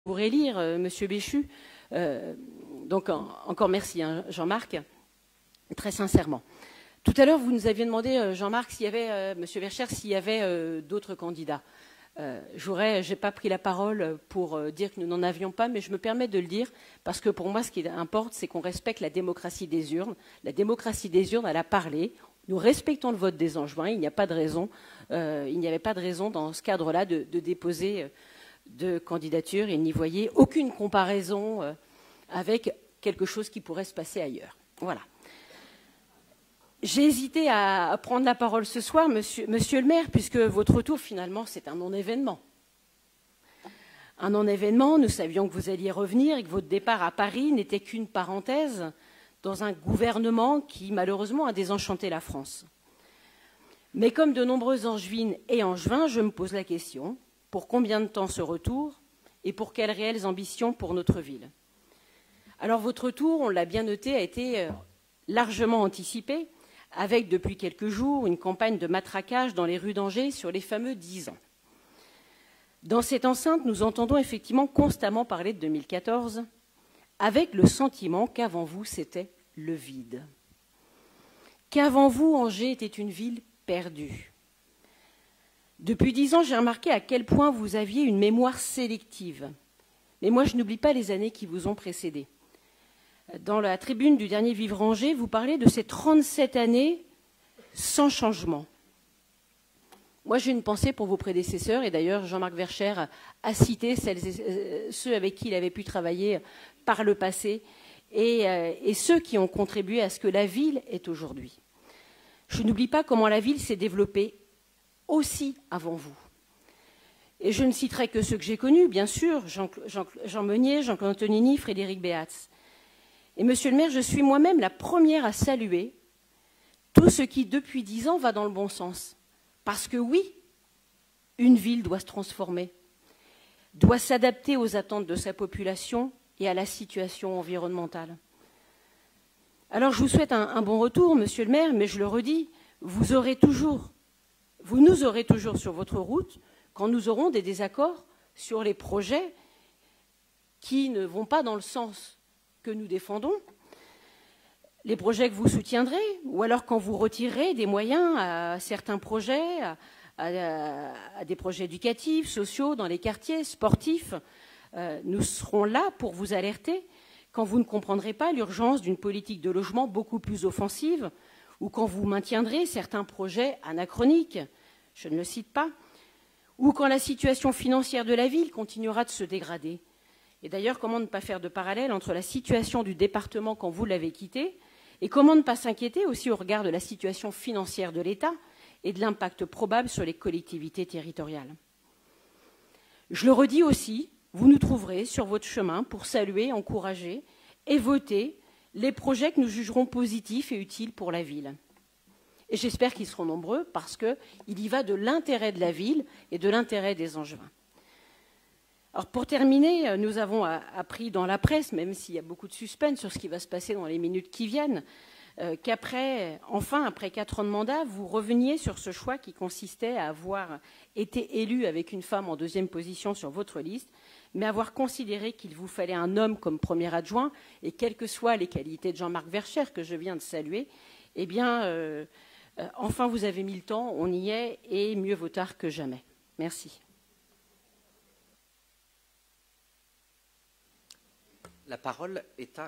pourrez lire, Monsieur Béchu. Donc, encore merci, hein, Jean-Marc, très sincèrement. Tout à l'heure, vous nous aviez demandé, Jean-Marc, s'il y avait, Monsieur Verschère, s'il y avait d'autres candidats. Je n'ai pas pris la parole pour dire que nous n'en avions pas, mais je me permets de le dire parce que pour moi, ce qui importe, c'est qu'on respecte la démocratie des urnes. La démocratie des urnes, elle a parlé. Nous respectons le vote des Angevins. Il n'y a pas de raison, il n'y avait pas de raison dans ce cadre-là de déposer de candidature et n'y voyez aucune comparaison avec quelque chose qui pourrait se passer ailleurs. Voilà. J'ai hésité à prendre la parole ce soir, monsieur le maire, puisque votre retour, finalement, c'est un non-événement. Un non-événement, nous savions que vous alliez revenir et que votre départ à Paris n'était qu'une parenthèse dans un gouvernement qui, malheureusement, a désenchanté la France. Mais comme de nombreuses Angevines et Angevins, je me pose la question, pour combien de temps ce retour et pour quelles réelles ambitions pour notre ville? Alors votre retour, on l'a bien noté, a été largement anticipé, avec depuis quelques jours une campagne de matraquage dans les rues d'Angers sur les fameux 10 ans. Dans cette enceinte, nous entendons effectivement constamment parler de 2014, avec le sentiment qu'avant vous, c'était le vide. Qu'avant vous, Angers était une ville perdue. Depuis 10 ans, j'ai remarqué à quel point vous aviez une mémoire sélective. Mais moi, je n'oublie pas les années qui vous ont précédé. Dans la tribune du dernier Vivre Angers, vous parlez de ces 37 années sans changement. Moi, j'ai une pensée pour vos prédécesseurs, et d'ailleurs, Jean-Marc Verschère a cité ceux avec qui il avait pu travailler par le passé, et ceux qui ont contribué à ce que la ville est aujourd'hui. Je n'oublie pas comment la ville s'est développée aussi avant vous. Et je ne citerai que ceux que j'ai connus, bien sûr, Jean Meunier, Jean-Claude Antonini, Frédéric Béatz. Et monsieur le maire, je suis moi-même la première à saluer tout ce qui, depuis 10 ans, va dans le bon sens. Parce que oui, une ville doit se transformer, doit s'adapter aux attentes de sa population et à la situation environnementale. Alors je vous souhaite un bon retour, monsieur le maire, mais je le redis, vous nous aurez toujours sur votre route quand nous aurons des désaccords sur les projets qui ne vont pas dans le sens que nous défendons, les projets que vous soutiendrez, ou alors quand vous retirerez des moyens à certains projets, à des projets éducatifs, sociaux, dans les quartiers, sportifs, nous serons là pour vous alerter quand vous ne comprendrez pas l'urgence d'une politique de logement beaucoup plus offensive, ou quand vous maintiendrez certains projets anachroniques, je ne le cite pas, ou quand la situation financière de la ville continuera de se dégrader. Et d'ailleurs, comment ne pas faire de parallèle entre la situation du département quand vous l'avez quitté et comment ne pas s'inquiéter aussi au regard de la situation financière de l'État et de l'impact probable sur les collectivités territoriales. Je le redis aussi, vous nous trouverez sur votre chemin pour saluer, encourager et voter les projets que nous jugerons positifs et utiles pour la ville. Et j'espère qu'ils seront nombreux parce qu'il y va de l'intérêt de la ville et de l'intérêt des Angevins. Alors pour terminer, nous avons appris dans la presse, même s'il y a beaucoup de suspense sur ce qui va se passer dans les minutes qui viennent, qu'après, enfin, après 4 ans de mandat, vous reveniez sur ce choix qui consistait à avoir été élu avec une femme en 2e position sur votre liste, mais avoir considéré qu'il vous fallait un homme comme premier adjoint, et quelles que soient les qualités de Jean-Marc Verschère, que je viens de saluer, eh bien, enfin, vous avez mis le temps, on y est, et mieux vaut tard que jamais. Merci. La parole est à